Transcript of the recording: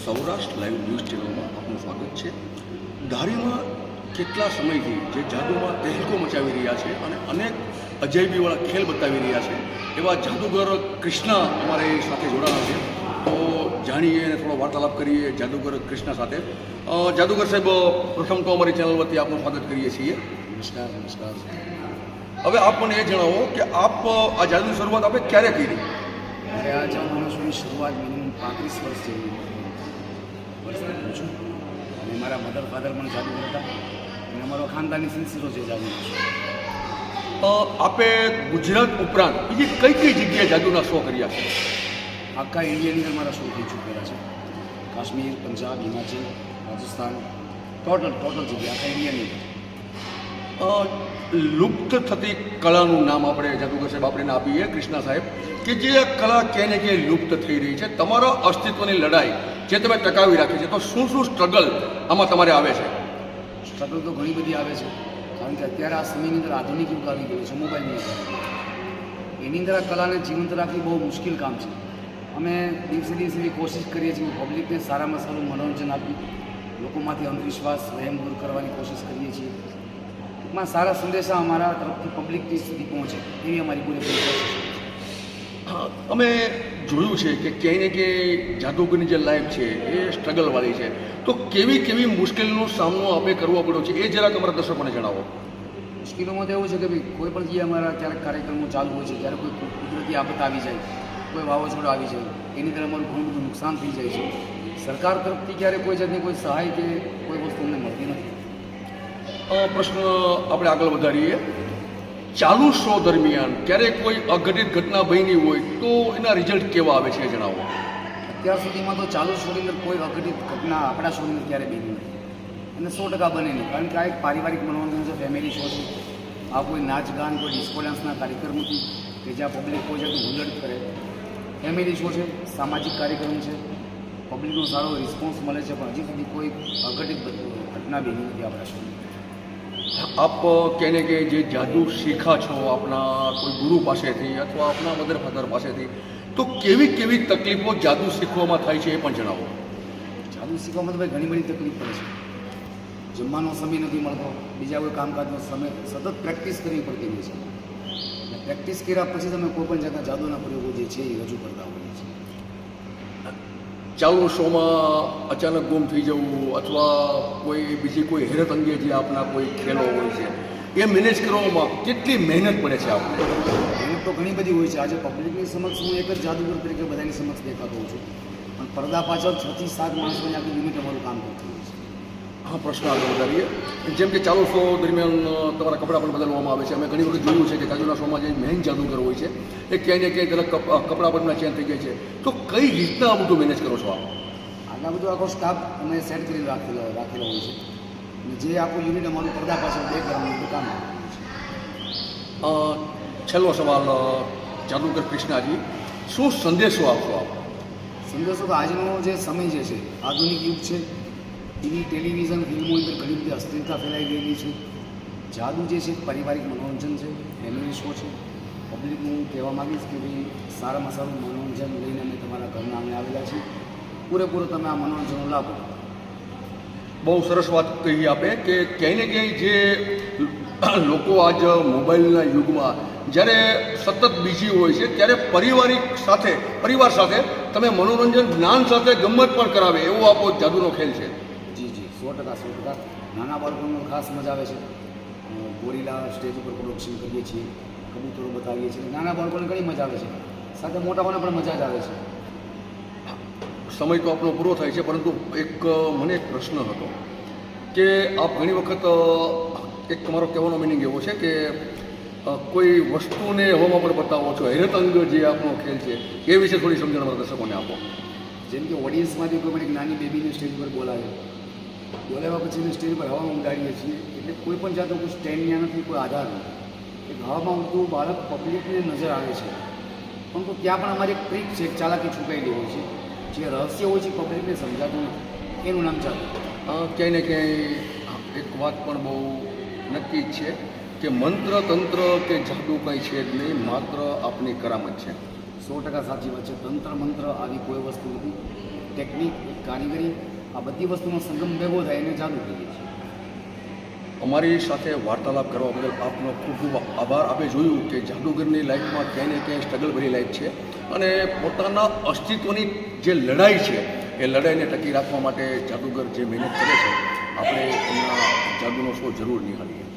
Saurashtra live news ચેનલમાં આપનું સ્વાગત છે. ધારીમાં કેટલા સમયથી જે જાદુમાં તહેલકો મચાવી રહ્યા છે અને અનેક અજાયબીવાળા ખેલ બતાવી રહ્યા છે એવા જાદુગર કૃષ્ણા અમારી સાથે જોડાણા છે. તો જાણીએ અને થોડો વાર્તાલાપ કરીએ જાદુગર કૃષ્ણા સાથે. જાદુગર સાહેબ, પ્રથમ તો અમારી ચેનલ વતી આપનું સ્વાગત કરીએ છીએ. નમસ્કાર. હવે આપ મને એ જણાવો કે આપ આ જાદુની શરૂઆત આપણે ક્યારે કરી? મારે આ જાદુના શોની શરૂઆત મિનિમમ 35 વર્ષ જેવી કરું છું. અને મારા મધર ફાધર પણ જાદુગર હતા અને અમારો ખાનદાની સિલસિલો છે જાદુનો શો. આપે ગુજરાત ઉપરાંત બીજી કઈ કઈ જગ્યાએ જાદુના શો કર્યા છે? આખા ઇન્ડિયાની અંદર મારા શો થઈ ચૂકેલા છે. કાશ્મીર, પંજાબ, હિમાચલ, રાજસ્થાન, ટોટલ જગ્યા આખા ઇન્ડિયાની અંદર. લુપ્ત થતી કલાનું નામ આપણે જાદુગર સાહેબ આપણે આપીએ, કૃષ્ણા સાહેબ, કે જે કલા ક્યાંય ને ક્યાંય લુપ્ત થઈ રહી છે, તમારા અસ્તિત્વની લડાઈ જે તમે ટકાવી રાખી છે, તો શું સ્ટ્રગલ આમાં તમારે આવે છે? સ્ટ્રગલ તો ઘણી બધી આવે છે, કારણ કે અત્યારે આ સમયની અંદર આધુનિક યુગ આવી ગયો છે, મોબાઈલની અંદર. એની અંદર આ કલાને જીવંત રાખવી બહુ મુશ્કેલ કામ છે. અમે દિવસે એવી કોશિશ કરીએ છીએ પબ્લિકને સારામાં સારું મનોરંજન આપી, લોકોમાંથી અંધવિશ્વાસ વહેમ દૂર કરવાની કોશિશ કરીએ છીએ. ટૂંકમાં સારા સંદેશા અમારા તરફથી પબ્લિક સુધી પહોંચે એવી અમારી પૂરેપૂરી કોશિશ છે. અમે જોયું છે કે ક્યાંય ને ક્યાંય જાદુગરની જે લાઈફ છે એ સ્ટ્રગલવાળી છે, તો કેવી મુશ્કેલીનો સામનો આપણે કરવો પડ્યો છે એ જરાક અમારા દર્શકોને જણાવો. મુશ્કેલીમાં તો એવું છે કે ભાઈ કોઈ પણ જે અમારા ક્યારેક કાર્યક્રમો ચાલુ હોય છે, ત્યારે કોઈ કુદરતી આફત આવી જાય, કોઈ વાવાઝોડું આવી જાય, એની અંદર અમારું ઘણું બધું નુકસાન થઈ જાય છે. સરકાર તરફથી ક્યારેક કોઈ જાતની કોઈ સહાય કે કોઈ વસ્તુ અમને મળતી નથી. પ્રશ્ન આપણે આગળ વધારીએ. ચાલુ શો દરમિયાન ક્યારેક કોઈ અઘટિત ઘટના બની હોય તો એના રિઝલ્ટ કેવા આવે છે એ જણાવો. અત્યાર સુધીમાં તો ચાલુ શોની અંદર કોઈ અઘટિત ઘટના આપણા શોની અંદર ક્યારે બની નથી અને 100% બને નહીં, કારણ કે આ એક પારિવારિક મનોરંજન છે, ફેમિલી શો છે. આ કોઈ નાચ ગાન, કોઈ ડિસ્કો ડાન્સના કાર્યક્રમ નથી કે જ્યાં પબ્લિક કોઈ જાતનું હુલ્લડ કરે. ફેમિલી શો છે, સામાજિક કાર્યક્રમ છે, પબ્લિકનો સારો રિસ્પોન્સ મળે છે, પણ હજી સુધી કોઈ અઘટિત ઘટના બની નથી આપણા શોની. આપ ક્યાંય ને ક્યાંય જે જાદુ શીખા છો આપણા કોઈ ગુરુ પાસેથી અથવા આપણા મધર ફાધર પાસેથી, તો કેવી તકલીફો જાદુ શીખવામાં થાય છે એ પણ જણાવો. જાદુ શીખવામાં તો ભાઈ ઘણી બધી તકલીફ પડે છે. જમવાનો સમય નથી મળતો, બીજા કોઈ કામકાજનો સમય, સતત પ્રેક્ટિસ કરવી પડતી હોય છે. અને પ્રેક્ટિસ કર્યા પછી તમે કોઈ પણ જાતના જાદુના પ્રયોગો જે છે એ રજૂ કરતા હોઈએ છીએ. ચાલુ શોમાં અચાનક ગુમ થઈ જવું અથવા બીજી કોઈ હેરત અંગે જે આપણા કોઈ ખેલો હોય છે એ મેનેજ કરવામાં કેટલી મહેનત પડે છે આપણે? મહેનત તો ઘણી બધી હોય છે. આજે પબ્લિકની સમક્ષ હું એક જ જાદુગર તરીકે બધાની સમક્ષ દેખાતો હોઉં છું, પણ પડદા પાછળ 6 થી 7 માણસોની આખી યુનિટ અમારું કામ કરતું હોય છે. હા, પ્રશ્ન આગળ વધારીએ. જેમ કે ચાલુ શો દરમિયાન તમારા કપડાં પણ બદલવામાં આવે છે. અમે ઘણી વખત જોયું છે કે જાદુના શોમાં જે મેઇન જાદુગર હોય છે એ ક્યાંય ને ક્યાંય તેના કપડાં પણ ચેન્જ થઈ જાય છે, તો કઈ રીતના આ બધું મેનેજ કરો છો આપ? આટલા બધું આખો સ્ટાફ અમે સેટ કરી રાખેલો હોય છે, અને જે આખું યુનિટ અમારું પડદા પાછળ બે કરવાનું કામ છે. છેલ્લો સવાલ, જાદુગર કૃષ્ણાજી, શું સંદેશો આપશો આપ? સંદેશો તો આજનો જે સમય જે છે, આધુનિક યુગ છે, ટીવી, ટેલિવિઝન, ફિલ્મો અંદર ઘણી બધી અશ્લીલતા ફેલાઈ ગયેલી છે. જાદુ જે છે પારિવારિક મનોરંજન છે, ફેમિલી શો છે. પબ્લિકને હું કહેવા માગીશ કે ભાઈ સારામાં સારું મનોરંજન લઈને અમે તમારા ઘરના આંગણે આવેલા છીએ. પૂરેપૂરો તમે આ મનોરંજનનો લાભ. બહુ સરસ વાત કહી આપે કે ક્યાંય ને ક્યાંય જે લોકો આજ મોબાઈલના યુગમાં જ્યારે સતત બિઝી હોય છે, ત્યારે પરિવાર સાથે તમે મનોરંજન, જ્ઞાન સાથે ગમ્મત પણ કરાવે એવો આપો જાદુનો ખેલ છે. જી 100%. નાના બાળકોનો ખાસ મજા આવે છે. ગોરીલા સ્ટેજ ઉપર પ્રોડક્શન કરીએ છીએ, કબૂતરો બતાવીએ છીએ, નાના બાળકોને ઘણી મજા આવે છે, સાથે મોટાઓને પણ મજા જ આવે છે. સમય તો આપણો પૂરો થાય છે, પરંતુ મને એક પ્રશ્ન હતો કે આપ ઘણી વખત એક તમારો કહેવાનો મિનિંગ એવો છે કે કોઈ વસ્તુને હવામાં પણ બતાવો છો, હેરત અંગ જે આપણો ખેલ છે એ વિશે થોડી સમજણ અમારા દર્શકોને આપો. જેમ કે ઓડિયન્સમાંથી કોઈ પણ એક નાની બેબીને સ્ટેજ પર બોલાવ્યા પછી એને સ્ટેજ પર હવામાં ઉડાડીએ છીએ, એટલે કોઈ પણ જાતનો કોઈ સ્ટેન્ડ ત્યાં નથી, કોઈ આધાર નથી. એક હવામાં ઉડતું બાળક પબ્લિકને નજર આવે છે, પરંતુ ત્યાં પણ અમારી એક ટ્રીક છે, એક ચાલાકી છુપાયેલી હોય છે. જે રહસ્ય હોય છે પબ્લિકને સમજાતું નથી, એનું નામ જાદુ. ક્યાંય ને ક્યાંય એક વાત પણ બહુ નક્કી જ છે કે મંત્ર, તંત્ર કે જાદુ કંઈ છે જ નહીં, માત્ર આપની કરામત છે. 100% સાચી વાત છે. તંત્ર મંત્ર આવી કોઈ વસ્તુ નથી. ટેકનિક એક કારીગરી આ બધી વસ્તુનો સંગમ ભેગો થાય એને જાદુ કહીએ છીએ. અમારી સાથે વાર્તાલાપ કરવા બદલ આપનો ખૂબ ખૂબ આભાર. આપણે જોયું કે જાદુગરની લાઈફમાં ક્યાંય ને ક્યાંય સ્ટ્રગલ ભરી લાઈફ છે અને પોતાના અસ્તિત્વની જે લડાઈ છે એ લડાઈને ટકી રાખવા માટે જાદુગર જે મહેનત કરે છે આપણે એમના જાદુનો શો જરૂર નિહાળીએ.